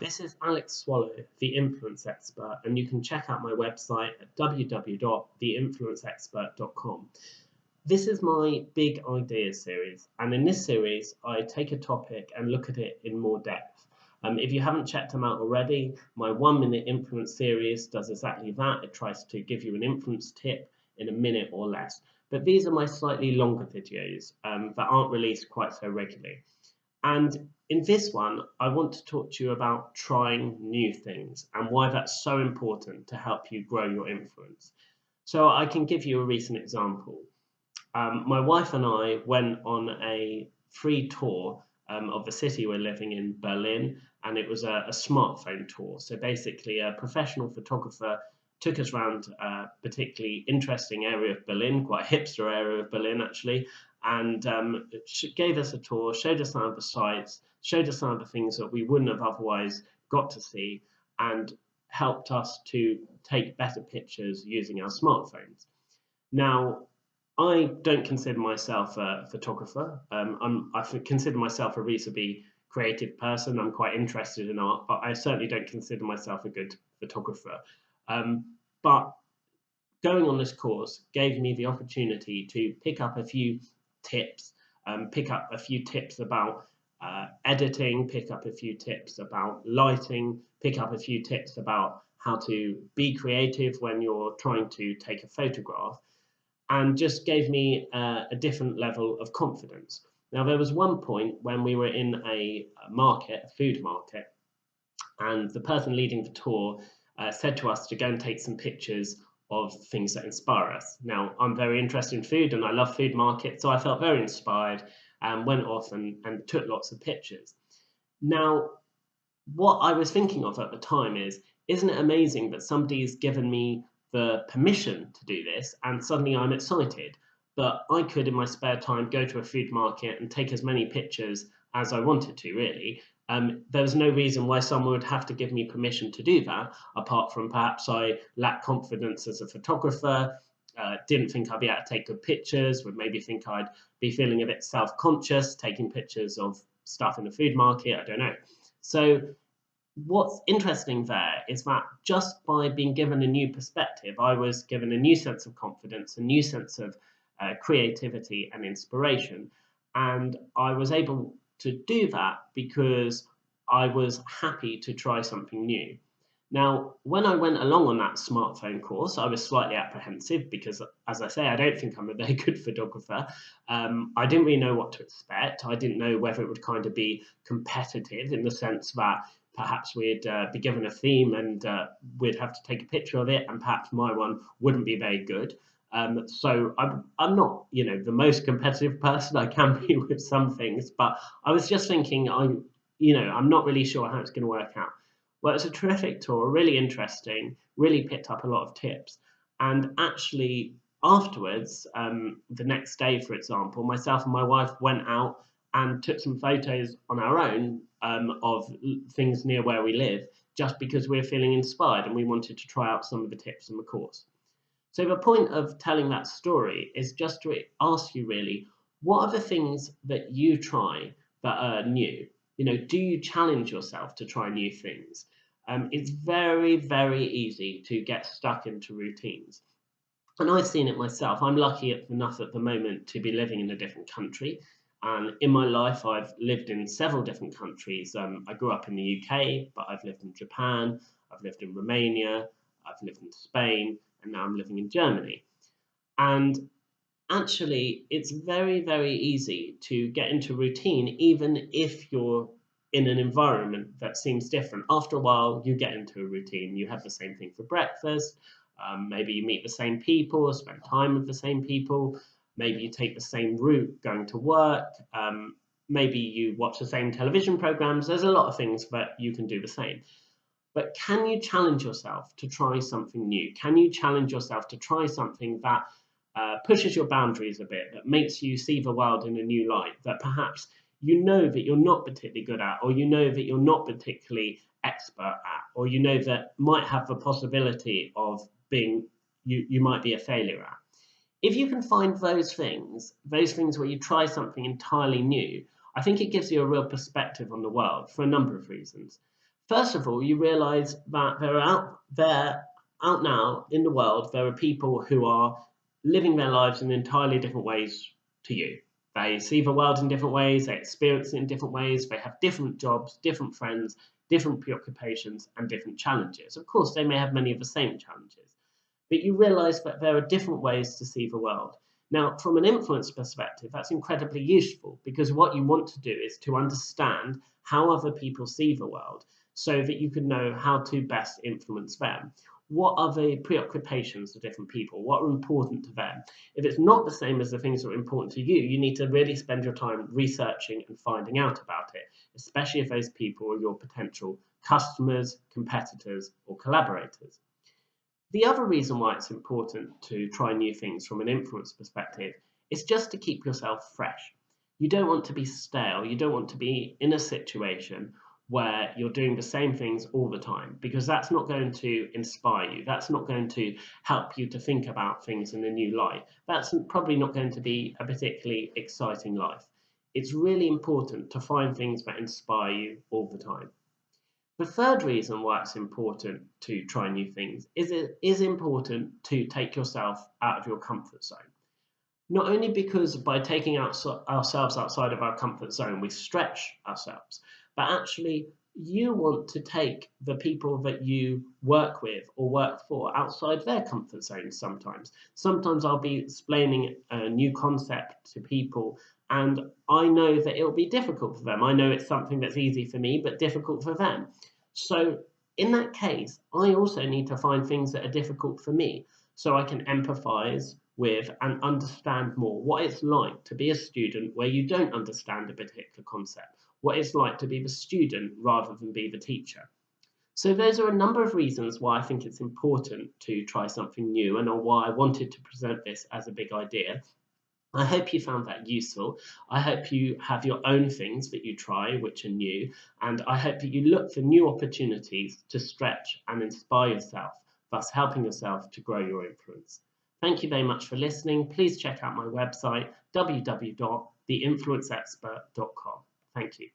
This is Alex Swallow, the Influence Expert, and you can check out my website at www.theinfluenceexpert.com. This is my Big Ideas series, and in this series, I take a topic and look at it in more depth. If you haven't checked them out already, my 1 minute influence series does exactly that. It tries to give you an influence tip in a minute or less. But these are my slightly longer videos that aren't released quite so regularly. And in this one, I want to talk to you about trying new things and why that's so important to help you grow your influence. So I can give you a recent example. My wife and I went on a free tour of the city we're living in, Berlin, and it was a smartphone tour. So basically, a professional photographer took us around a particularly interesting area of Berlin, quite a hipster area of Berlin actually, and gave us a tour, showed us some of the sites, showed us some of the things that we wouldn't have otherwise got to see, and helped us to take better pictures using our smartphones. Now, I don't consider myself a photographer. I consider myself a reasonably creative person. I'm quite interested in art, but I certainly don't consider myself a good photographer. But going on this course gave me the opportunity to pick up a few tips, pick up a few tips about editing, pick up a few tips about lighting, pick up a few tips about how to be creative when you're trying to take a photograph, and just gave me a different level of confidence. Now, there was one point when we were in a market, a food market, and the person leading the tour said to us to go and take some pictures of things that inspire us. Now, I'm very interested in food and I love food markets, so I felt very inspired and went off and took lots of pictures. Now, what I was thinking of at the time is, isn't it amazing that somebody's given me the permission to do this and suddenly I'm excited? But I could, in my spare time, go to a food market and take as many pictures as I wanted to, really. There was no reason why someone would have to give me permission to do that, apart from perhaps I lack confidence as a photographer, didn't think I'd be able to take good pictures, would maybe think I'd be feeling a bit self conscious taking pictures of stuff in the food market. I don't know. So, what's interesting there is that just by being given a new perspective, I was given a new sense of confidence, a new sense of creativity and inspiration. And I was able to do that because I was happy to try something new. Now, when I went along on that smartphone course, I was slightly apprehensive because, as I say, I don't think I'm a very good photographer. I didn't really know what to expect. I didn't know whether it would kind of be competitive in the sense that perhaps we'd be given a theme and we'd have to take a picture of it, and perhaps my one wouldn't be very good. So I'm not, the most competitive person. I can be with some things, but I was just thinking, I'm not really sure how it's going to work out. Well, it's a terrific tour, really interesting, really picked up a lot of tips. And actually, afterwards, the next day, for example, myself and my wife went out and took some photos on our own of things near where we live, just because we're feeling inspired and we wanted to try out some of the tips in the course. So the point of telling that story is just to ask you really, what are the things that you try that are new? Do you challenge yourself to try new things? It's very, very easy to get stuck into routines. And I've seen it myself. I'm lucky enough at the moment to be living in a different country. And in my life, I've lived in several different countries. I grew up in the UK, but I've lived in Japan, I've lived in Romania, I've lived in Spain, and now I'm living in Germany. And actually, it's very, very easy to get into routine, even if you're in an environment that seems different. After a while, you get into a routine. You have the same thing for breakfast. Maybe you meet the same people, spend time with the same people. Maybe you take the same route going to work. Maybe you watch the same television programs. There's a lot of things that you can do the same. But can you challenge yourself to try something new? Can you challenge yourself to try something that pushes your boundaries a bit, that makes you see the world in a new light, that perhaps you know that you're not particularly good at, or you know that you're not particularly expert at, or you know that might have the possibility of being, you might be a failure at. If you can find those things where you try something entirely new, I think it gives you a real perspective on the world for a number of reasons. First of all, you realize that out now in the world, there are people who are living their lives in entirely different ways to you. They see the world in different ways, they experience it in different ways, they have different jobs, different friends, different preoccupations, and different challenges. Of course, they may have many of the same challenges, but you realize that there are different ways to see the world. Now, from an influence perspective, that's incredibly useful because what you want to do is to understand how other people see the world so that you can know how to best influence them. What are the preoccupations of different people? What are important to them? If it's not the same as the things that are important to you, you need to really spend your time researching and finding out about it, especially if those people are your potential customers, competitors, or collaborators. The other reason why it's important to try new things from an influence perspective is just to keep yourself fresh. You don't want to be stale. You don't want to be in a situation where you're doing the same things all the time because that's not going to inspire you. That's not going to help you to think about things in a new light. That's probably not going to be a particularly exciting life. It's really important to find things that inspire you all the time. The third reason why it's important to try new things is it is important to take yourself out of your comfort zone. Not only because by taking ourselves outside of our comfort zone, we stretch ourselves, but actually you want to take the people that you work with or work for outside their comfort zone sometimes. Sometimes I'll be explaining a new concept to people and I know that it'll be difficult for them. I know it's something that's easy for me, but difficult for them. So in that case, I also need to find things that are difficult for me so I can empathize with and understand more what it's like to be a student where you don't understand a particular concept, what it's like to be the student rather than be the teacher. So those are a number of reasons why I think it's important to try something new and why I wanted to present this as a big idea. I hope you found that useful. I hope you have your own things that you try which are new, and I hope that you look for new opportunities to stretch and inspire yourself, thus helping yourself to grow your influence. Thank you very much for listening. Please check out my website, www.theinfluenceexpert.com. Thank you.